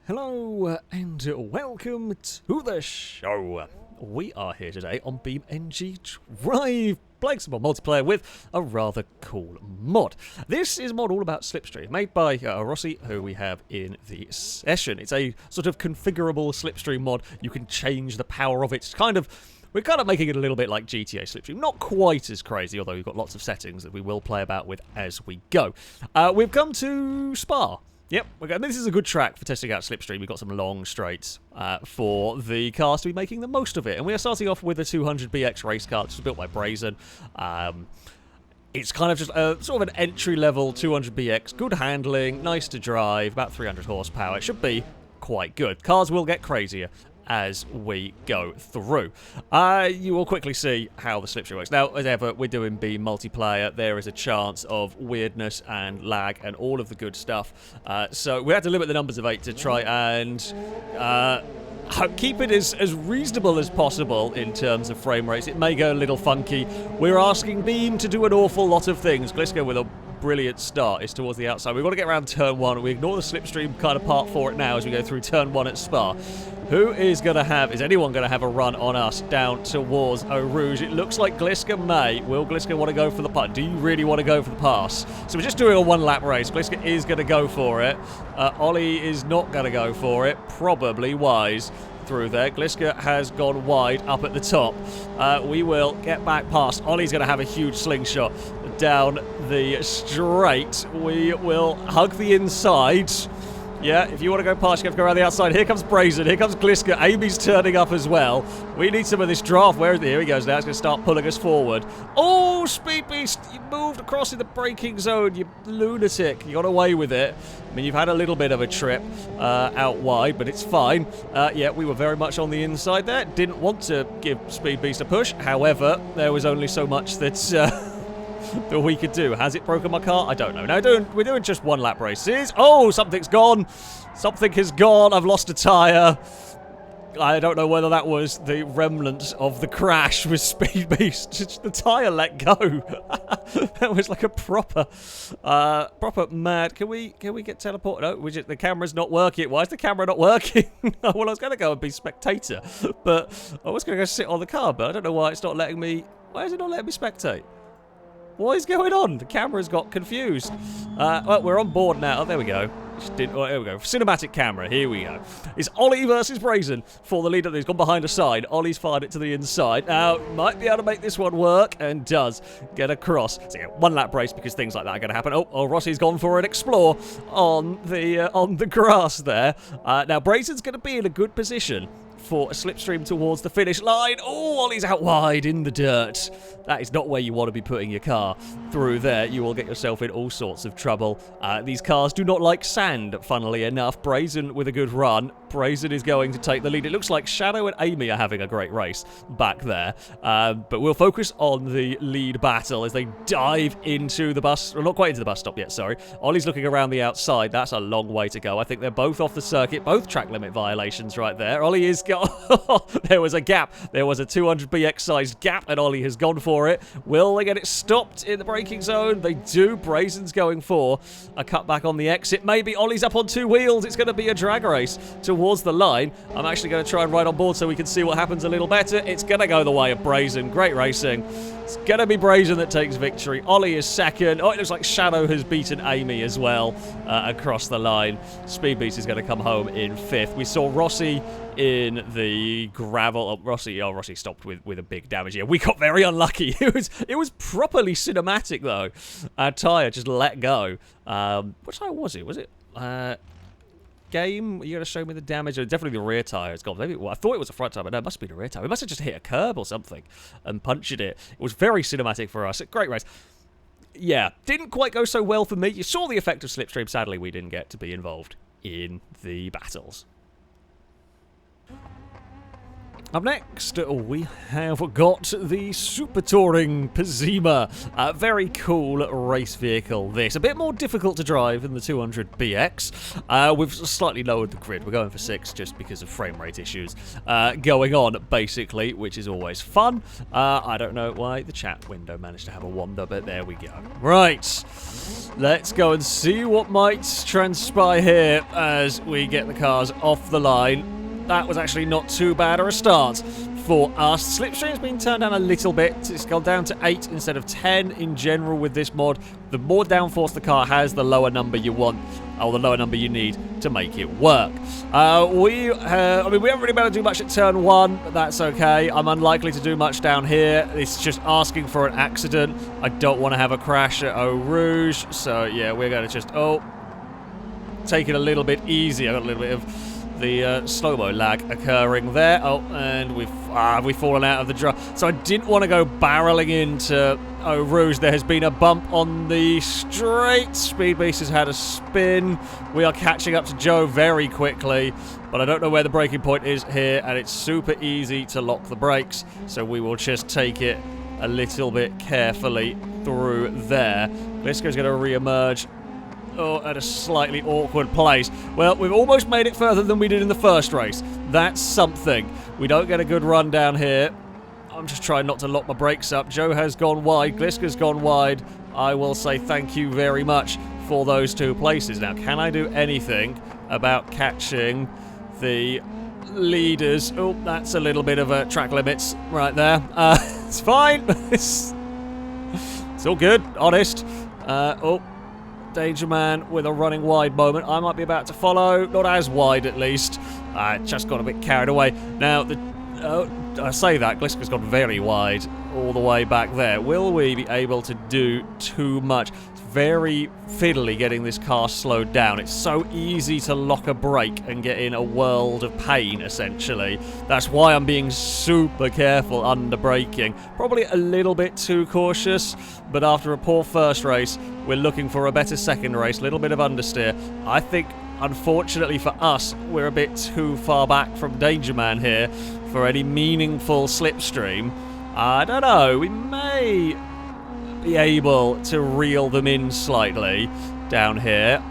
Hello and welcome to the show. We are here today on BeamNG Drive, playing some more multiplayer with a rather cool mod. This is a mod all about Slipstream, made by Rossi, who we have in the session. It's a sort of configurable Slipstream mod. You can change the power of it. We're kind of making it a little bit like GTA Slipstream. Not quite as crazy, although we've got lots of settings that we will play about with as we go. We've come to Spa. Yep, this is a good track for testing out Slipstream. We've got some long straights for the cars to be making the most of it. And we are starting off with a 200BX race car, which is built by Brazen. It's kind of just sort of an entry-level 200BX, good handling, nice to drive, about 300 horsepower. It should be quite good. Cars will get crazier as we go through. You will quickly see how the Slipstream works. Now, as ever, we're doing Beam multiplayer. There is a chance of weirdness and lag and all of the good stuff. So we had to limit the numbers of 8 to try and keep it as reasonable as possible in terms of frame rates. It may go a little funky. We're asking Beam to do an awful lot of things. Let's go with a brilliant start. Is towards the outside. We've got to get around turn 1. We ignore the Slipstream kind of part for it now as we go through turn 1 at Spa. Is anyone going to have a run on us down towards Eau Rouge? It looks like Gliska may. Will Gliska want to go for the pass? Do you really want to go for the pass? So we're just doing a one-lap race. Gliska is going to go for it. Ollie is not going to go for it. Probably wise through there. Gliska has gone wide up at the top. We will get back past. Ollie's going to have a huge slingshot down the straight. We will hug the inside. Yeah, if you want to go past, you have to go around the outside. Here comes Brazen. Here comes Gliska. Amy's turning up as well. We need some of this draft. Where is it? Here he goes now. It's going to start pulling us forward. Oh, Speed Beast. You moved across in the braking zone, you lunatic. You got away with it. I mean, you've had a little bit of a trip out wide, but it's fine. Yeah, we were very much on the inside there. Didn't want to give Speed Beast a push. However, there was only so much that that we could do. Has it broken my car? I don't know. Now we're doing just one lap races. Oh, something's gone. Something has gone. I've lost a tyre. I don't know whether that was the remnants of the crash with Speed Beast. The tyre let go. That was like a proper mad. Can we get teleported? Oh, the camera's not working. Why is the camera not working? Well, I was going to go and be spectator, but I was going to go sit on the car, but I don't know why it's not letting me. Why is it not letting me spectate? What is going on? The camera's got confused. Well, we're on board now. Oh, there we go. Here we go. Cinematic camera. Here we go. It's Ollie versus Brazen for the leader. He's gone behind a side. Ollie's fired it to the inside. Now, might be able to make this one work, and does get across. So, yeah, one lap race because things like that are going to happen. Oh, Rossi's gone for an explore on the grass there. Now, Brazen's going to be in a good position for a Slipstream towards the finish line. Oh, Ollie's out wide in the dirt. That is not where you want to be putting your car. Through there, you will get yourself in all sorts of trouble. These cars do not like sand, funnily enough. Brazen with a good run. Brazen is going to take the lead. It looks like Shadow and Amy are having a great race back there. But we'll focus on the lead battle as they dive into the bus. Well, not quite into the bus stop yet, sorry. Ollie's looking around the outside. That's a long way to go. I think they're both off the circuit. Both track limit violations right there. Ollie is there was a gap. There was a 200BX sized gap, and Ollie has gone for it. Will they get it stopped in the braking zone? They do. Brazen's going for a cutback on the exit. Maybe Ollie's up on 2 wheels. It's going to be a drag race towards the line. I'm actually going to try and ride on board so we can see what happens a little better. It's going to go the way of Brazen. Great racing. It's going to be Brazen that takes victory. Ollie is second. Oh, it looks like Shadow has beaten Amy as well across the line. Speed Beast is going to come home in 5th. We saw Rossi in the gravel. Oh, Rossi stopped with a big damage here. We got very unlucky. It was properly cinematic though. Our tyre just let go. Which tyre was it? Was it game? Are you going to show me the damage? Definitely the rear tyre has gone. Maybe, well, I thought it was the front tyre, but no, it must be the rear tyre. We must have just hit a curb or something and punctured it. It was very cinematic for us. Great race. Yeah, didn't quite go so well for me. You saw the effect of Slipstream. Sadly, we didn't get to be involved in the battles. Up next, we have got the Super Touring Pizima. A very cool race vehicle, this. A bit more difficult to drive than the 200BX. We've slightly lowered the grid. We're going for 6 just because of frame rate issues going on, basically, which is always fun. I don't know why the chat window managed to have a wander, but there we go. Right. Let's go and see what might transpire here as we get the cars off the line. That was actually not too bad a start for us. Slipstream's been turned down a little bit. It's gone down to 8 instead of 10 in general with this mod. The more downforce the car has, the lower number you want, or the lower number you need to make it work. We haven't really been able to do much at turn 1, but that's okay. I'm unlikely to do much down here. It's just asking for an accident. I don't want to have a crash at Eau Rouge, so yeah, we're going to just, take it a little bit easy. I got a little bit of the slow-mo lag occurring there. Oh, and we've fallen out of the drive. So I didn't want to go barreling into Eau Rouge. There has been a bump on the straight. Speed Beast has had a spin. We are catching up to Joe very quickly, but I don't know where the braking point is here, and it's super easy to lock the brakes, so we will just take it a little bit carefully through there. Glisco's going to re-emerge. At a slightly awkward place. Well, we've almost made it further than we did in the first race. That's something. We don't get a good run down here. I'm just trying not to lock my brakes up. Joe has gone wide. Gliska's gone wide. I will say thank you very much for those 2 places. Now, can I do anything about catching the leaders? Oh, that's a little bit of a track limits right there. It's fine. It's all good, honest. Danger Man with a running wide moment. I might be about to follow. Not as wide, at least. I just got a bit carried away. Now, I say that. Gliska's gone very wide all the way back there. Will we be able to do too much? It's very fiddly getting this car slowed down. It's so easy to lock a brake and get in a world of pain, essentially. That's why I'm being super careful under braking. Probably a little bit too cautious, but after a poor first race, we're looking for a better second race. A little bit of understeer. I think, unfortunately for us, we're a bit too far back from Danger Man here for any meaningful slipstream. I don't know. We may be able to reel them in slightly down here.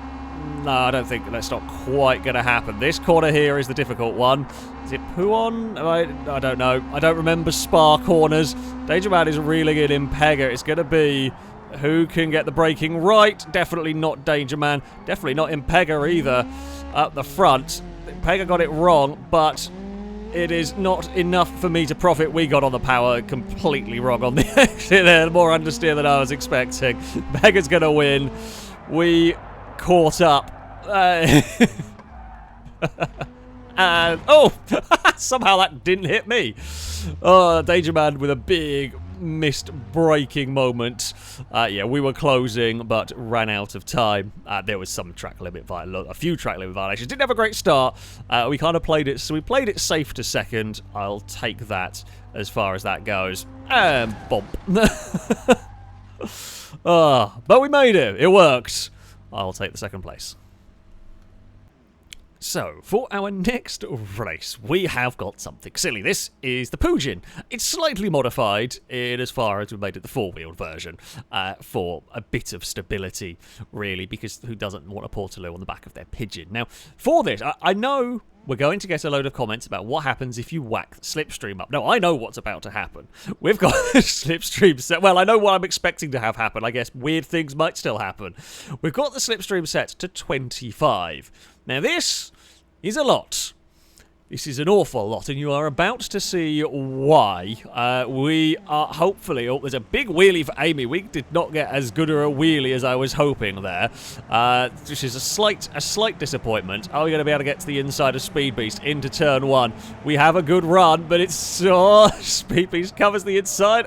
No, I don't think that's not quite going to happen. This corner here is the difficult one. Is it Puon? I don't know. I don't remember Spa corners. Danger Man is reeling it in Pega. It's going to be who can get the braking right. Definitely not Danger Man. Definitely not Impega either up the front. Impega got it wrong, but it is not enough for me to profit. We got on the power completely wrong on the exit there. More understeer than I was expecting. Impega's going to win. We caught up. And, somehow that didn't hit me. Danger Man with a big missed braking moment. Yeah, we were closing, but ran out of time. There was some track limit a few track limit violations. Didn't have a great start. We kind of played it, so we played it safe to second. I'll take that as far as that goes. And bump. But we made it. It worked. I'll take the second place. So, for our next race, we have got something silly. This is the Pigeon. It's slightly modified in as far as we made it the 4-wheeled version for a bit of stability, really, because who doesn't want a Portaloo on the back of their Pigeon? Now, for this, I know we're going to get a load of comments about what happens if you whack Slipstream up. No, I know what's about to happen. We've got Slipstream set. Well, I know what I'm expecting to have happen. I guess weird things might still happen. We've got the Slipstream set to 25. Now, this is a lot. This is an awful lot, and you are about to see why. We are hopefully... Oh, there's a big wheelie for Amy. We did not get as good a wheelie as I was hoping there. Which is a slight disappointment. Are we going to be able to get to the inside of Speed Beast into turn 1? We have a good run, but it's... Speed Beast covers the inside.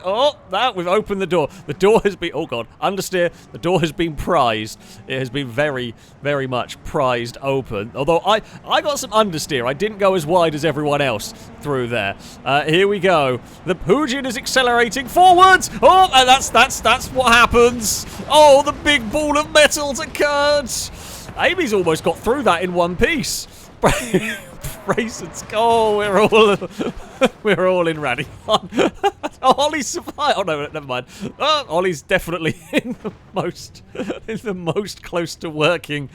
We've opened the door. The door has been... Oh, God. Understeer. The door has been prized. It has been very, very much prized open. Although I got some understeer. I didn't go as wide as everyone else through there. Here we go. The Pigeon is accelerating forwards. And that's what happens. The big ball of metal's occurred. Amy's almost got through that in one piece. Raisins. Oh, we're all in Radion. Oh, Ollie's survived. Oh no, never mind. Oh, Ollie's definitely in the most close to working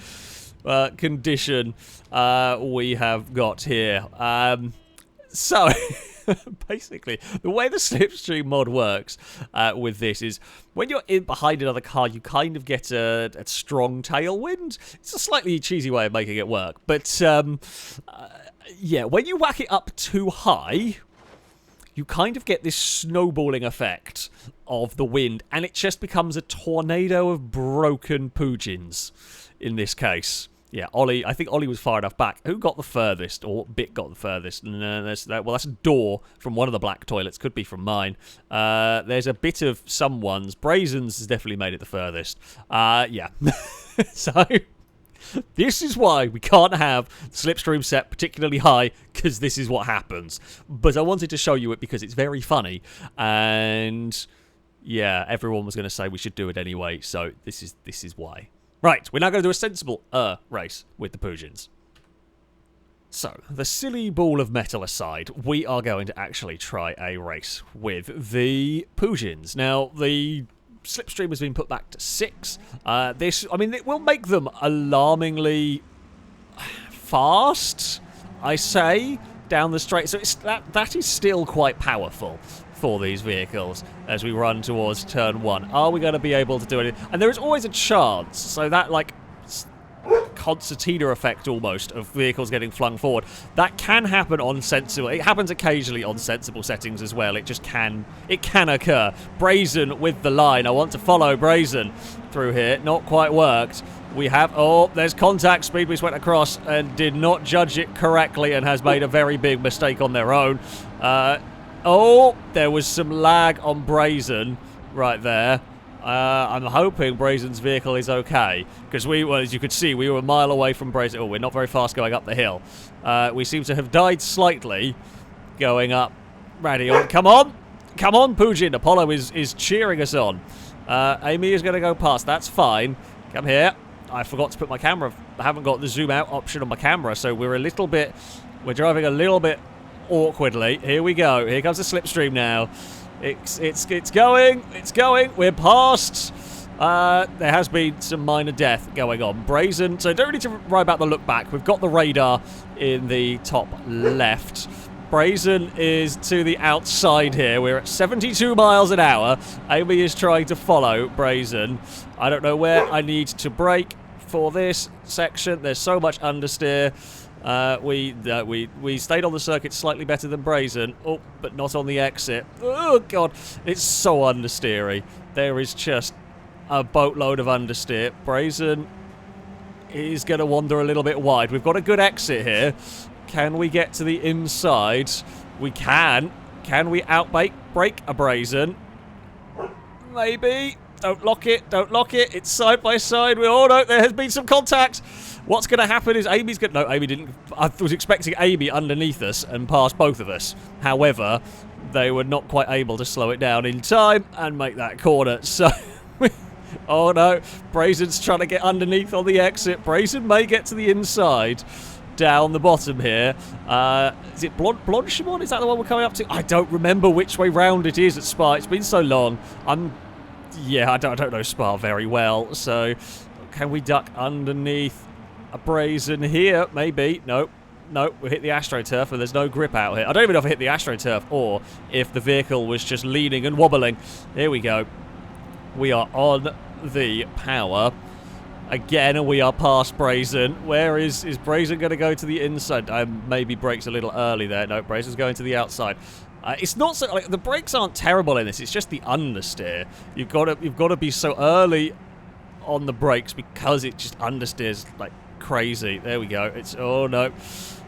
condition we have got here. So. Basically, the way the Slipstream mod works with this is when you're in behind another car, you kind of get a strong tailwind. It's a slightly cheesy way of making it work. But, yeah, when you whack it up too high, you kind of get this snowballing effect of the wind, and it just becomes a tornado of broken Pigeons in this case. Yeah, Ollie. I think Ollie was far enough back. Who got the furthest? Or Bit got the furthest? No, that's a door from one of the black toilets. Could be from mine. There's a bit of someone's. Brazen's has definitely made it the furthest. Yeah. So, this is why we can't have the Slipstream set particularly high, because this is what happens. But I wanted to show you it because it's very funny. And, yeah, everyone was going to say we should do it anyway. So, this is why. Right, we're now going to do a sensible race with the Pigeons. So, the silly ball of metal aside, we are going to actually try a race with the Pigeons. Now, the Slipstream has been put back to 6. It will make them alarmingly fast, I say, down the straight. So that is still quite powerful for these vehicles as we run towards turn 1. Are we going to be able to do it? And there is always a chance, so that like concertina effect almost of vehicles getting flung forward, that can happen on sensible. It happens occasionally on sensible settings as well. It can occur. Brazen with the line. I want to follow Brazen through here. Not quite worked. We have, there's contact. Speedbeast went across and did not judge it correctly and has made a very big mistake on their own. There was some lag on Brazen right there. I'm hoping Brazen's vehicle is okay, because as you could see, we were a mile away from Brazen. Oh, we're not very fast going up the hill. We seem to have died slightly going up Radion. Come on, Pigeon. Apollo is cheering us on. Amy is going to go past. That's fine. Come here. I forgot to put my camera. I haven't got the zoom out option on my camera, so we're driving a little bit awkwardly. Here we go. Here comes the Slipstream now. It's going. We're past. There has been some minor death going on. Brazen. So don't need to worry about the look back. We've got the radar in the top left. Brazen is to the outside here. We're at 72 miles an hour. Amy is trying to follow Brazen. I don't know where I need to brake for this section. There's so much understeer. We stayed on the circuit slightly better than Brazen. Oh, but not on the exit. Oh, God. It's so understeery. There is just a boatload of understeer. Brazen is going to wander a little bit wide. We've got a good exit here. Can we get to the inside? We can. Can we brake a Brazen? Maybe. Don't lock it. It's side by side. Oh, no, there has been some contact. What's going to happen is Amy's going to... No, Amy didn't... I was expecting Amy underneath us and past both of us. However, they were not quite able to slow it down in time and make that corner. So... Oh, no. Brazen's trying to get underneath on the exit. Brazen may get to the inside down the bottom here. Is it Blanchimont? Is that the one we're coming up to? I don't remember which way round it is at Spa. It's been so long. I don't know Spa very well. So, can we duck underneath a Brazen here? Maybe. Nope. We hit the AstroTurf and there's no grip out here. I don't even know if I hit the AstroTurf or if the vehicle was just leaning and wobbling. Here we go. We are on the power. Again, we are past Brazen. Where is Brazen going to go to the inside? Maybe brakes a little early there. No, Brazen's going to the outside. It's not so... the brakes aren't terrible in this. It's just the understeer. You've got to be so early on the brakes because it just understeers like crazy. There we go. Oh no.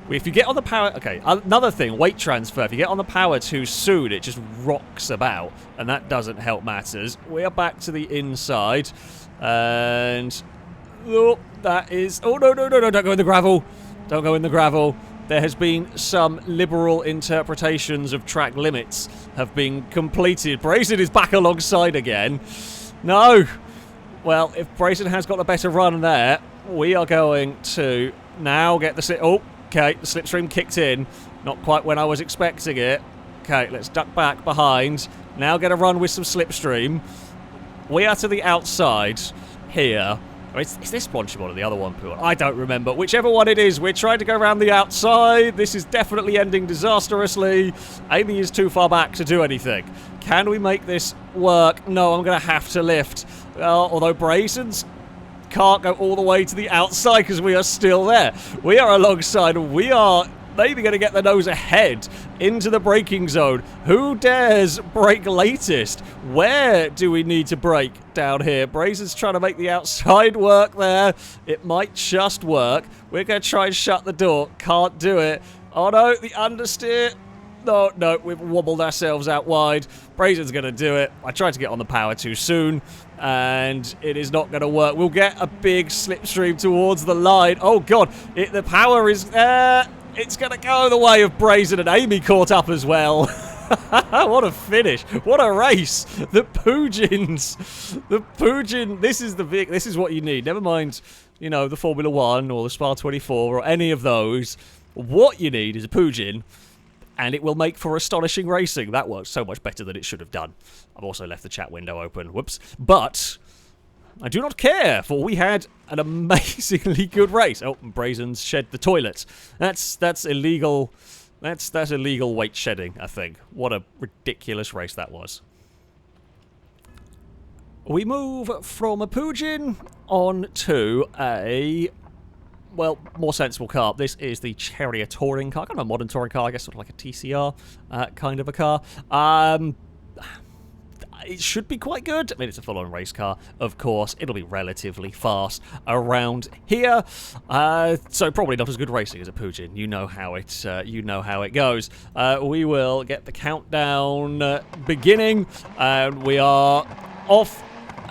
If you get on the power... Okay, another thing, weight transfer. If you get on the power too soon, it just rocks about, and that doesn't help matters. We are back to the inside, and... Oh, that is... Oh, no, don't go in the gravel. Don't go in the gravel. There has been some liberal interpretations of track limits have been completed. Brazen is back alongside again. No. Well, if Brazen has got a better run there, we are going to now get the... Oh, Okay, the slipstream kicked in. Not quite when I was expecting it. Okay, let's duck back behind. Now get a run with some slipstream. We are to the outside here. Is this Blanchimon or the other one? I don't remember. Whichever one it is, we're trying to go around the outside. This is definitely ending disastrously. Amy is too far back to do anything. Can we make this work? No, I'm going to have to lift. Although Brazen's can't go all the way to the outside because we are still there. We are alongside. We are maybe going to get the nose ahead into the braking zone. Who dares brake latest? Where do we need to brake? Down here. Brazen's trying to make the outside work there. It might just work. We're going to try and shut the door. Can't do it. Oh no, the understeer. No, we've wobbled ourselves out wide. Brazen's going to do it. I tried to get on the power too soon, and it is not going to work. We'll get a big slipstream towards the line. Oh god, the power is there. It's going to go the way of Brazen, and Amy caught up as well. What a finish. What a race. The Pigeons. The Pigeon. This is what you need. Never mind, you know, the Formula 1 or the Spa 24 or any of those. What you need is a Pigeon, and it will make for astonishing racing. That works so much better than it should have done. I've also left the chat window open. Whoops. But I do not care, for we had an amazingly good race. Oh, Brazen's shed the toilet. That's illegal. That's illegal weight shedding, I think. What a ridiculous race that was. We move from a Pigeon on to a, well, more sensible car. This is the Chariot touring car. Kind of a modern touring car, I guess, sort of like a TCR kind of a car. It should be quite good. I mean, it's a full-on race car, of course. It'll be relatively fast around here. So probably not as good racing as a Pigeon. You know how it goes. We will get the countdown beginning, and we are off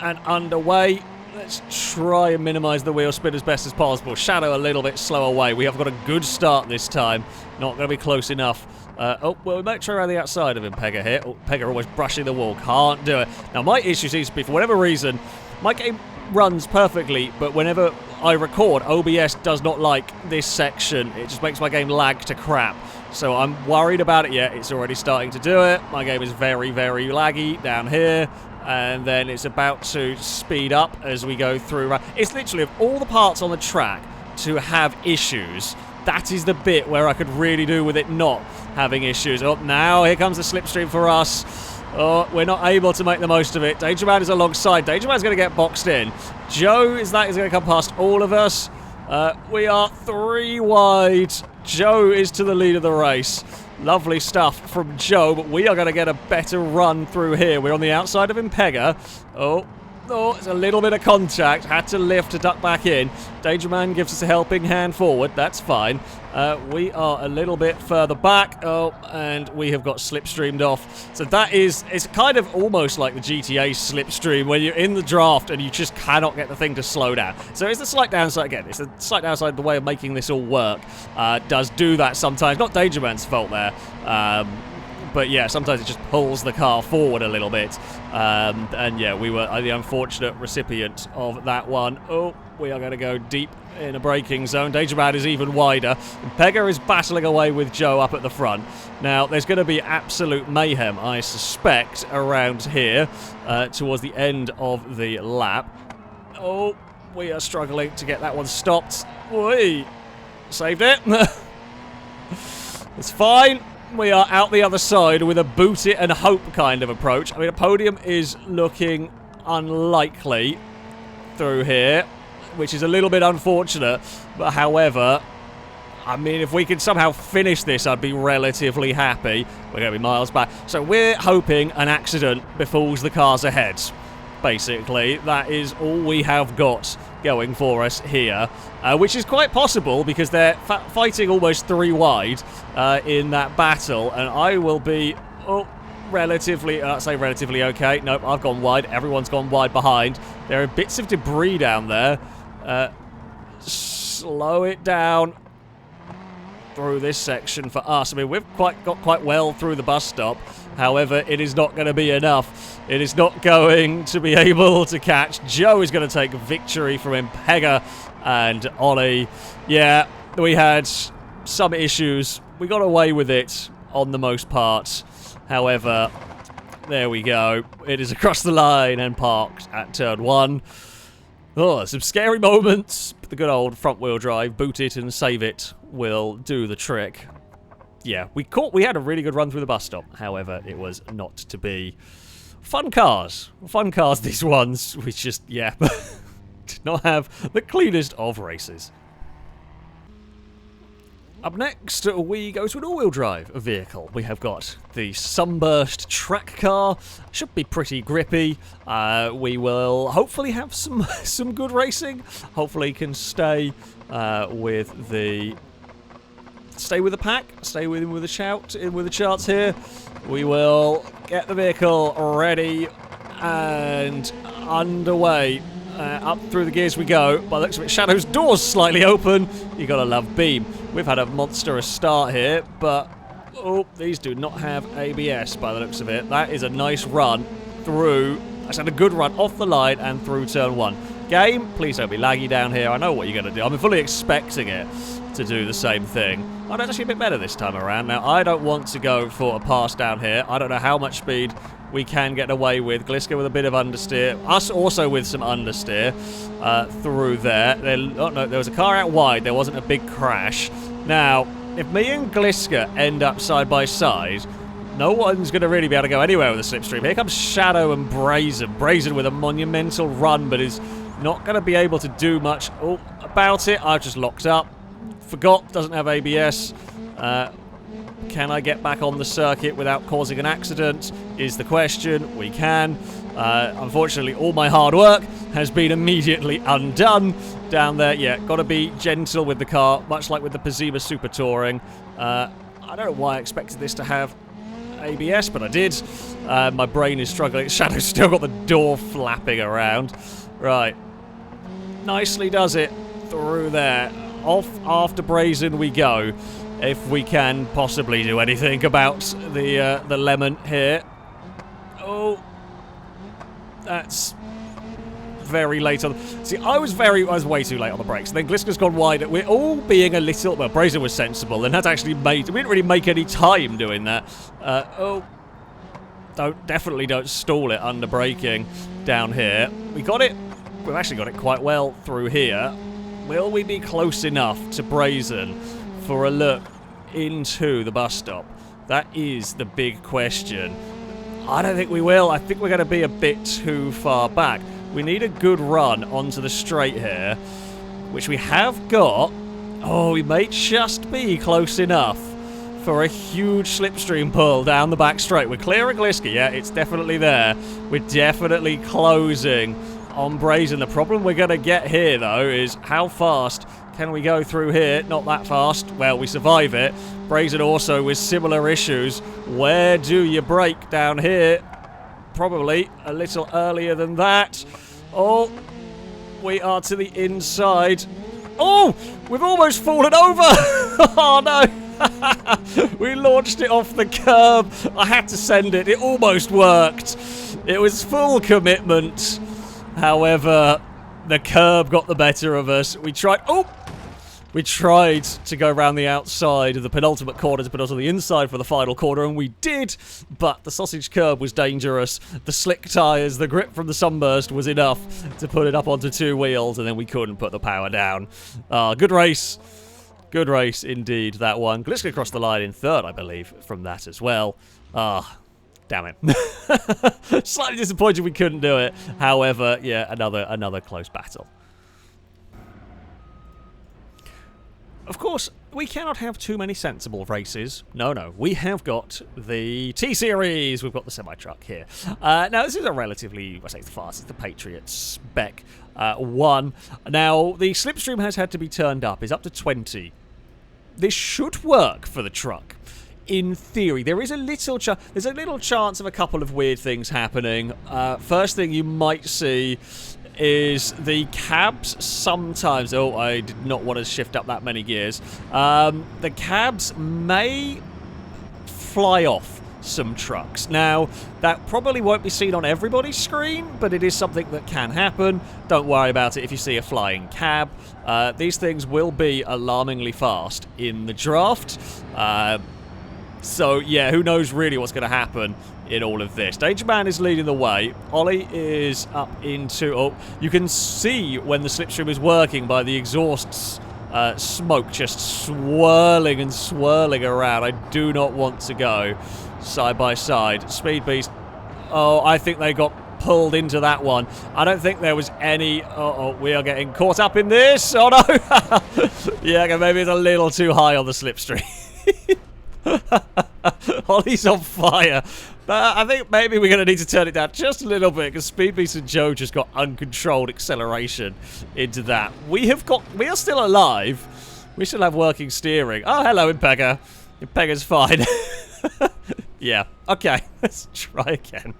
and underway. Let's try and minimize the wheel spin as best as possible. Shadow a little bit slow away. We have got a good start this time. Not going to be close enough. Oh, well, we might try around the outside of him, Pegger here. Oh, Pegger always brushing the wall. Can't do it. Now, my issue seems to be, for whatever reason, my game runs perfectly, but whenever I record, OBS does not like this section. It just makes my game lag to crap. So I'm worried about it. Yeah, it's already starting to do it. My game is very, very laggy down here. And then it's about to speed up as we go through. It's literally, of all the parts on the track to have issues, that is the bit where I could really do with it not having issues. Oh, now here comes the slipstream for us. Oh, we're not able to make the most of it. Danger Man is alongside. Danger Man's going to get boxed in. Joe is going to come past all of us. We are 3 wide. Joe is to the lead of the race. Lovely stuff from Joe, but we are going to get a better run through here. We're on the outside of Impega. Oh, it's a little bit of contact. Had to lift to duck back in. Danger Man gives us a helping hand forward. That's fine. We are a little bit further back. Oh, and we have got slipstreamed off. So it's kind of almost like the GTA slipstream when you're in the draft and you just cannot get the thing to slow down. So it's a slight downside. Again, it's a slight downside. The way of making this all work does do that sometimes. Not Danger Man's fault there. But yeah, sometimes it just pulls the car forward a little bit. And yeah, we were the unfortunate recipient of that one. Oh, we are going to go deep in a braking zone. Danger Man is even wider. Pegger is battling away with Joe up at the front. Now, there's going to be absolute mayhem, I suspect, around here towards the end of the lap. Oh, we are struggling to get that one stopped. Whee! Saved it. It's fine. We are out the other side with a boot it and hope kind of approach. I mean, a podium is looking unlikely through here, which is a little bit unfortunate. But however, I mean, if we can somehow finish this, I'd be relatively happy. We're going to be miles back. So we're hoping an accident befalls the cars ahead. Basically, that is all we have got going for us here, which is quite possible because they're fighting almost 3 wide in that battle, and I will be relatively okay. Nope, I've gone wide. Everyone's gone wide behind. There are bits of debris down there. Slow it down through this section for us. I mean, we've got quite well through the bus stop. However, it is not going to be enough. It is not going to be able to catch. Joe is going to take victory from Impega and Ollie. Yeah, we had some issues. We got away with it on the most part. However, there we go. It is across the line and parked at turn 1. Oh, some scary moments. The good old front-wheel drive, boot it and save it, will do the trick. Yeah, we had a really good run through the bus stop. However, it was not to be. Fun cars, these ones. We just, yeah, did not have the cleanest of races. Up next, we go to an all-wheel drive vehicle. We have got the Sunburst track car. Should be pretty grippy. We will hopefully have some good racing. Hopefully can stay with the pack. Stay with the shout, in with the charts here. We will get the vehicle ready and underway. Up through the gears we go. By the looks of it, Shadow's door's slightly open. You gotta love Beam. We've had a monstrous start here, but oh, these do not have ABS by the looks of it. That is a nice run through. That's had a good run off the line and through turn 1. Game, please don't be laggy down here. I know what you're gonna do. I'm fully expecting it to do the same thing. Oh, that's actually a bit better this time around. Now, I don't want to go for a pass down here. I don't know how much speed we can get away with. Gliska with a bit of understeer. Us also with some understeer through there. Oh, no, there was a car out wide. There wasn't a big crash. Now, if me and Gliska end up side by side, no one's going to really be able to go anywhere with the Slipstream. Here comes Shadow and Brazen. Brazen with a monumental run, but is not going to be able to do much about it. I've just locked up. Forgot, doesn't have ABS. Can I get back on the circuit without causing an accident is the question. We can. Unfortunately, all my hard work has been immediately undone down there. Yeah, got to be gentle with the car, much like with the Pazima Super Touring. I don't know why I expected this to have ABS, but I did. My brain is struggling. Shadow's still got the door flapping around. Right. Nicely does it through there. Off after Brazen we go. If we can possibly do anything about the lemon here. Oh, that's very late on. See, I was way too late on the brakes. Then Gliska's gone wide. We're all being a little. Well, Brazen was sensible and that's actually made. We didn't really make any time doing that. Definitely don't stall it under braking down here. We got it. We've actually got it quite well through here. Will we be close enough to Brazen for a look into the bus stop? That is the big question. I don't think we will. I think we're going to be a bit too far back. We need a good run onto the straight here, which we have got. Oh, we may just be close enough for a huge slipstream pull down the back straight. We're clear of Gliska. Yeah, it's definitely there. We're definitely closing on Brazen. The problem we're going to get here, though, is how fast can we go through here? Not that fast. Well, we survive it. Brazen also with similar issues. Where do you brake down here? Probably a little earlier than that. Oh, we are to the inside. Oh, we've almost fallen over. Oh, no. We launched it off the curb. I had to send it. It almost worked. It was full commitment. However, the curb got the better of us. We tried to go around the outside of the penultimate corner to put us on the inside for the final corner, and we did, but the sausage curb was dangerous. The slick tyres, the grip from the Sunburst was enough to put it up onto 2 wheels, and then we couldn't put the power down. Good race. Good race indeed, that one. Gliska crossed the line in 3rd, I believe, from that as well. Damn it. Slightly disappointed we couldn't do it. However, yeah, another close battle. Of course, we cannot have too many sensible races. No. We have got the T-Series. We've got the semi-truck here. Now, this is a relatively, I say it's the fastest, the Patriot spec 1. Now, the slipstream has had to be turned up. It's up to 20. This should work for the truck. In theory, there is a little there's a little chance of a couple of weird things happening. First thing you might see is the cabs sometimes. Oh, I did not want to shift up that many gears. The cabs may fly off some trucks. Now, that probably won't be seen on everybody's screen, but it is something that can happen. Don't worry about it if you see a flying cab. These things will be alarmingly fast in the draft. So, yeah, who knows really what's going to happen in all of this. Danger Man is leading the way. Ollie is up into... Oh, you can see when the Slipstream is working by the exhausts. Smoke just swirling and swirling around. I do not want to go side by side. Speed Beast. Oh, I think they got pulled into that one. I don't think there was any... Uh-oh, we are getting caught up in this. Oh, no. Yeah, maybe it's a little too high on the Slipstream. Ollie's on fire. I think maybe we're going to need to turn it down just a little bit because Speed Beast and Joe just got uncontrolled acceleration into that. We are still alive. We still have working steering. Oh, hello, Impegger. Impegger's fine. Yeah. Okay. Let's try again.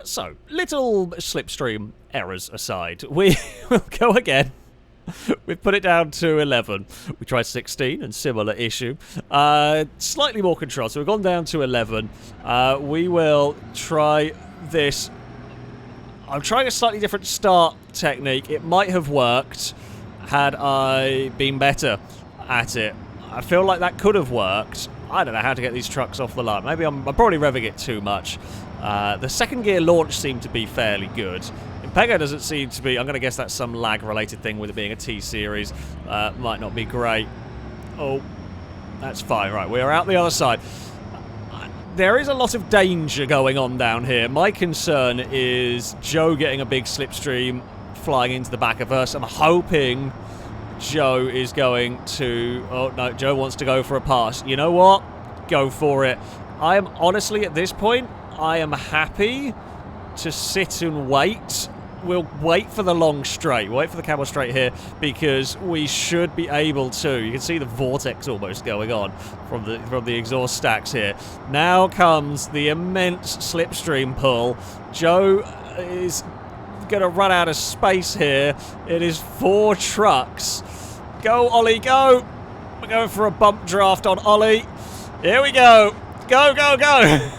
So, little Slipstream errors aside, we will go again. We've put it down to 11. We tried 16 and similar issue. Slightly more control, so we've gone down to 11. We will try this. I'm trying a slightly different start technique. It might have worked had I been better at it. I feel like that could have worked. I don't know how to get these trucks off the line. Maybe I'm probably revving it too much. The second gear launch seemed to be fairly good. Impegger doesn't seem to be... I'm going to guess that's some lag-related thing with it being a T-Series. Might not be great. Oh, that's fine. Right, we are out the other side. There is a lot of danger going on down here. My concern is Joe getting a big Slipstream flying into the back of us. I'm hoping Joe is going to... Oh, no, Joe wants to go for a pass. You know what? Go for it. I am honestly, at this point, I am happy to sit and wait. We'll wait for the long straight. We'll wait for the camel straight here because we should be able to. You can see the vortex almost going on from the exhaust stacks here. Now comes the immense Slipstream pull. Joe is going to run out of space here. It is 4 trucks. Go, Ollie, go. We're going for a bump draft on Ollie. Here we go. Go, go, go.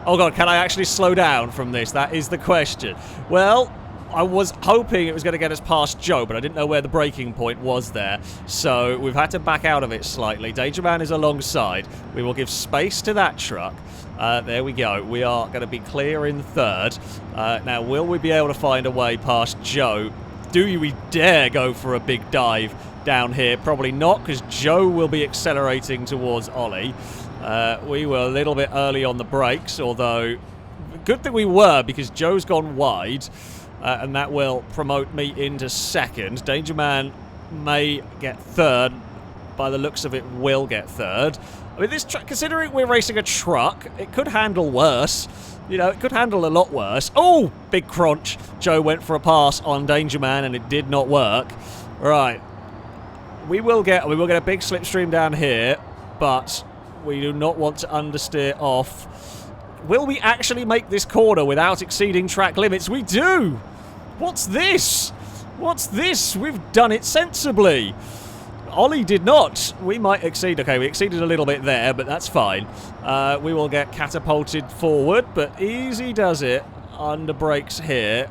Oh, God, can I actually slow down from this? That is the question. Well, I was hoping it was going to get us past Joe, but I didn't know where the breaking point was there. So we've had to back out of it slightly. Danger Man is alongside. We will give space to that truck. There we go. We are going to be clear in third. Now, will we be able to find a way past Joe? Do we dare go for a big dive down here? Probably not, because Joe will be accelerating towards Ollie. We were a little bit early on the brakes, although good that we were, because Joe's gone wide, and that will promote me into second. Danger Man may get third. By the looks of it, will get third. I mean, this truck, considering we're racing a truck, it could handle worse. You know, it could handle a lot worse. Oh, big crunch. Joe went for a pass on Danger Man, and it did not work. Right. We will get a big Slipstream down here, but we do not want to understeer off. Will we actually make this corner without exceeding track limits? We do! What's this? What's this? We've done it sensibly. Ollie did not. We might exceed. Okay, we exceeded a little bit there, but that's fine. We will get catapulted forward, but easy does it under brakes here.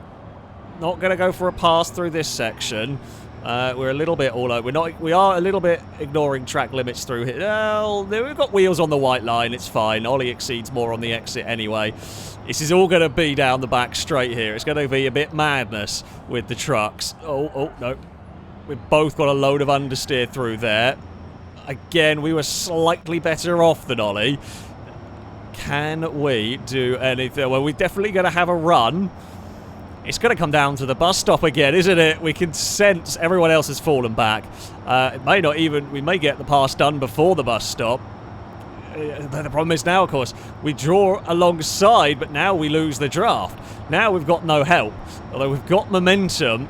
Not going to go for a pass through this section. We're a little bit all over. We are a little bit ignoring track limits through here. Well, we've got wheels on the white line. It's fine. Ollie exceeds more on the exit anyway. This is all going to be down the back straight here. It's going to be a bit madness with the trucks. Oh, no. We've both got a load of understeer through there. Again, we were slightly better off than Ollie. Can we do anything? Well, we're definitely going to have a run. It's going to come down to the bus stop again, isn't it? We can sense everyone else has fallen back. It may not even... We may get the pass done before the bus stop. The problem is now, of course, we draw alongside, but now we lose the draft. Now we've got no help. Although we've got momentum,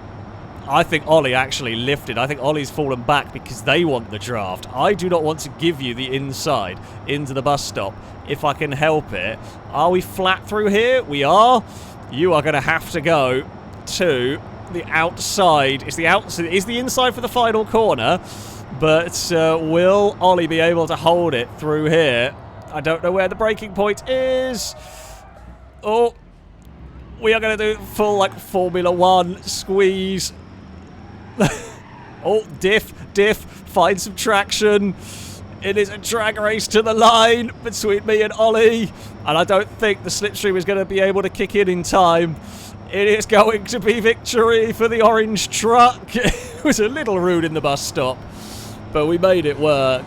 I think Ollie actually lifted. I think Ollie's fallen back because they want the draft. I do not want to give you the inside into the bus stop if I can help it. Are we flat through here? We are. You are going to have to go to the outside. It's the inside for the final corner, but will Ollie be able to hold it through here? I don't know where the breaking point is. Oh, we are going to do full, like, Formula 1 squeeze. Oh, diff, find some traction. It is a drag race to the line between me and Ollie, and I don't think the Slipstream is going to be able to kick in time. It is going to be victory for the orange truck. It was a little rude in the bus stop, but we made it work.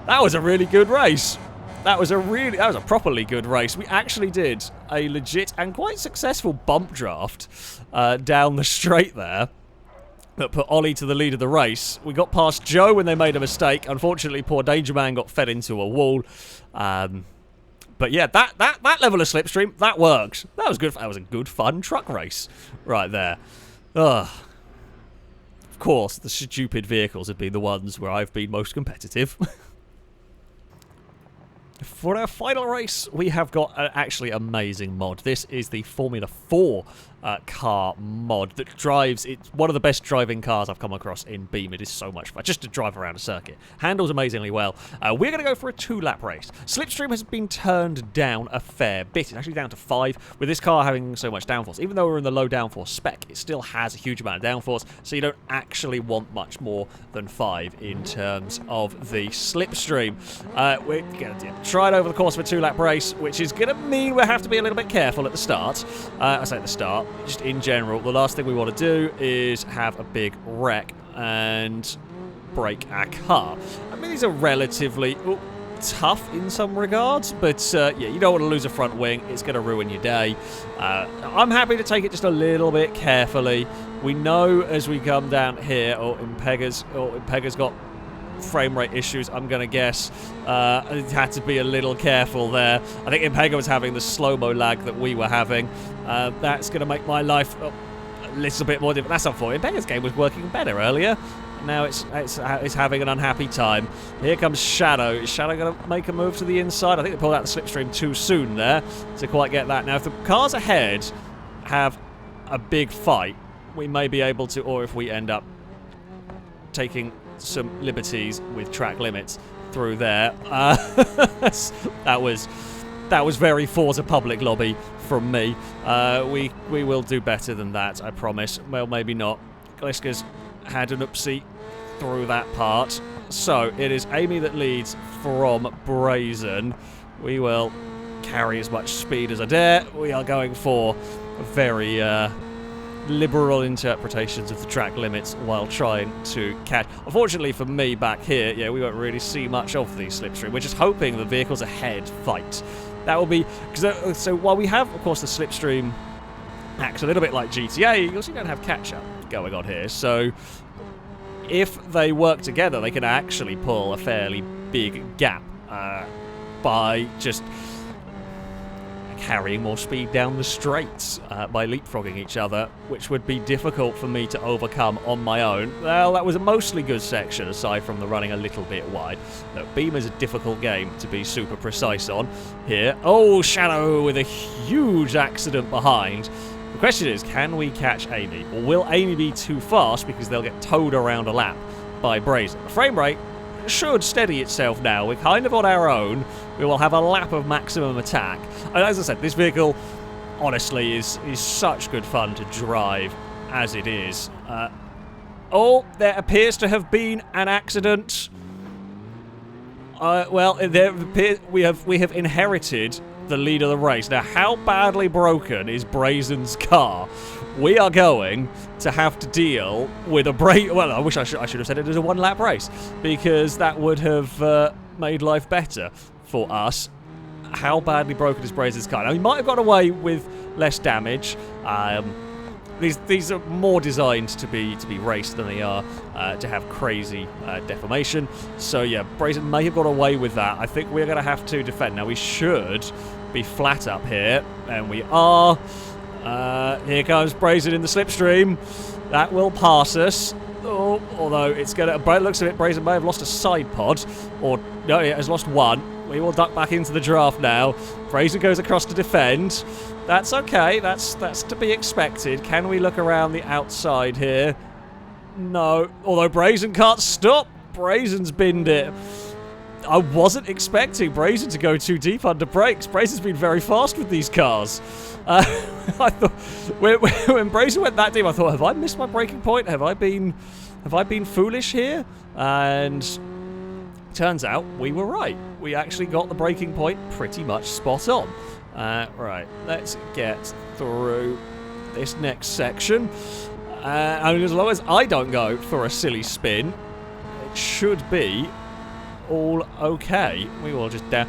That was a really good race. That was a properly good race. We actually did a legit and quite successful bump draft down the straight there that put Ollie to the lead of the race. We got past Joe when they made a mistake. Unfortunately, poor Danger Man got fed into a wall. But yeah, that level of Slipstream, that worked. That was good. That was a good, fun truck race right there. Ugh. Of course, the stupid vehicles have been the ones where I've been most competitive. For our final race, we have got an actually amazing mod. This is the Formula 4 car mod that drives... It's one of the best driving cars I've come across in Beam. It is so much fun, just to drive around a circuit. Handles amazingly well. We're going to go for a 2-lap race. Slipstream has been turned down a fair bit. It's actually down to 5, with this car having so much downforce. Even though we're in the low downforce spec, it still has a huge amount of downforce, so you don't actually want much more than 5 in terms of the Slipstream. We're going to try it over the course of a 2-lap race, which is going to mean we'll have to be a little bit careful at the start. I say at the start, just in general. The last thing we want to do is have a big wreck and break our car. I mean, these are relatively tough in some regards, but yeah, you don't want to lose a front wing. It's going to ruin your day. I'm happy to take it just a little bit carefully. We know as we come down here, Impega's got frame rate issues, I'm going to guess. It had to be a little careful there. I think Impega was having the slow-mo lag that we were having. That's going to make my life a little bit more difficult. That's unfortunate. Impega's game was working better earlier. Now it's having an unhappy time. Here comes Shadow. Is Shadow going to make a move to the inside? I think they pulled out the Slipstream too soon there to quite get that. Now, if the cars ahead have a big fight, we may be able to, or if we end up taking some liberties with track limits through there. That was very Forza public lobby from me. We will do better than that, I promise. Well, maybe not. Gliska's had an oopsie through that part. So it is Amy that leads from Brazen. We will carry as much speed as I dare. We are going for very liberal interpretations of the track limits while trying to catch. Unfortunately for me back here, yeah, we won't really see much of the Slipstream. We're just hoping the vehicles ahead fight. That will be... So while we have, of course, the Slipstream acts a little bit like GTA, you also don't have catch-up going on here. So if they work together, they can actually pull a fairly big gap by just carrying more speed down the straights by leapfrogging each other, which would be difficult for me to overcome on my own. Well, that was a mostly good section, aside from the running a little bit wide. Look, Beam is a difficult game to be super precise on here. Oh, Shadow with a huge accident behind. The question is, can we catch Amy? Or will Amy be too fast because they'll get towed around a lap by Brazen? The frame rate should steady itself now. We're kind of on our own. We will have a lap of maximum attack. And as I said, this vehicle, honestly, is such good fun to drive as it is. Oh, there appears to have been an accident. Well, we have inherited the lead of the race. Now, how badly broken is Brazen's car? We are going to have to deal with a well, I wish I should have said it as a 1-lap race, because that would have made life better for us. How badly broken is Brazen's car? Now, he might have got away with less damage. These are more designed to be raced than they are to have crazy deformation. So yeah, Brazen may have got away with that. I think we're going to have to defend. Now, we should be flat up here, and we are. Here comes Brazen in the Slipstream. That will pass us. Oh, although it's going to... By the looks of it, Brazen may have lost a side pod. Or, no, it has lost one. We will duck back into the draft now. Brazen goes across to defend. That's okay. That's to be expected. Can we look around the outside here? No. Although Brazen can't stop. Brazen's binned it. I wasn't expecting Brazen to go too deep under brakes. Brazen's been very fast with these cars. I thought when Brazen went that deep, I thought, have I missed my braking point? Have I been foolish here? And turns out we were right. We actually got the braking point pretty much spot on. Right, let's get through this next section. I mean, as long as I don't go for a silly spin, it should be all okay. We will just down.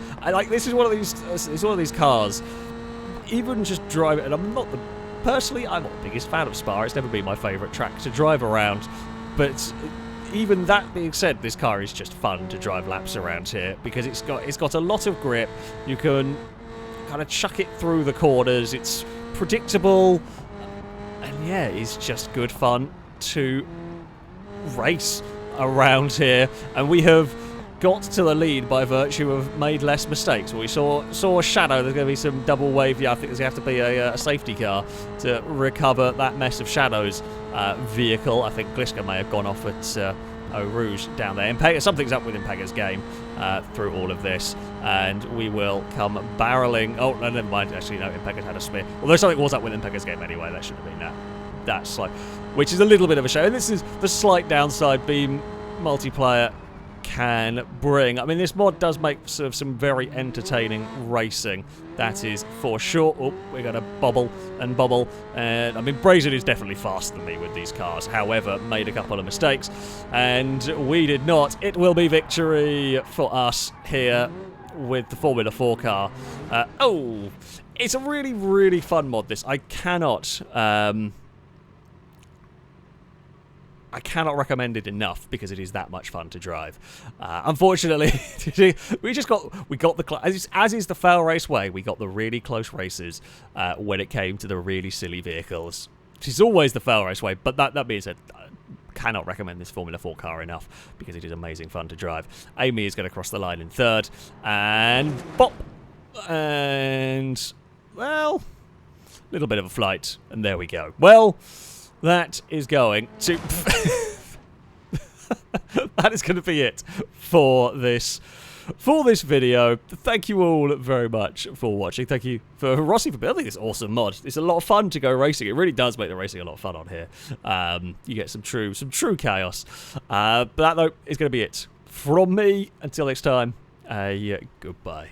This is one of these. It's one of these cars. Even just drive it, and I'm not personally. I'm not the biggest fan of Spa. It's never been my favourite track to drive around. But even that being said, this car is just fun to drive laps around here because it's got a lot of grip. You can kind of chuck it through the corners. It's predictable, and yeah, it's just good fun to race around here. And we have got to the lead by virtue of made less mistakes. We saw a shadow. There's going to be some double wave. Yeah, I think there's going to have to be a safety car to recover that mess of shadows vehicle. I think Gliska may have gone off at Eau Rouge down there. Something's up with Impega's game through all of this, and we will come barreling. Oh, no, never mind. Actually, no, Impega's had a spear. Although something was up with Impega's game anyway. That should have been that slight, which is a little bit of a shame. And this is the slight downside Beam multiplayer can bring. I mean, this mod does make sort of some very entertaining racing, that is for sure. Oh, we're going to bobble and bobble. And I mean, Brazen is definitely faster than me with these cars, however, made a couple of mistakes, and we did not. It will be victory for us here with the Formula 4 car. Oh, it's a really, really fun mod, this. I cannot recommend it enough because it is that much fun to drive. Unfortunately, we got the as is the FailRace way. We got the really close races when it came to the really silly vehicles, which is always the FailRace way. But that being said, I cannot recommend this Formula 4 car enough because it is amazing fun to drive. Amy is going to cross the line in third, and bop, and well, a little bit of a flight, and there we go. Well, that is going to that is going to be it for this video. Thank you all very much for watching. Thank you for Rossi for building this awesome mod. It's a lot of fun to go racing. It really does make the racing a lot of fun on here. You get some true chaos. But that though is going to be it from me. Until next time, goodbye.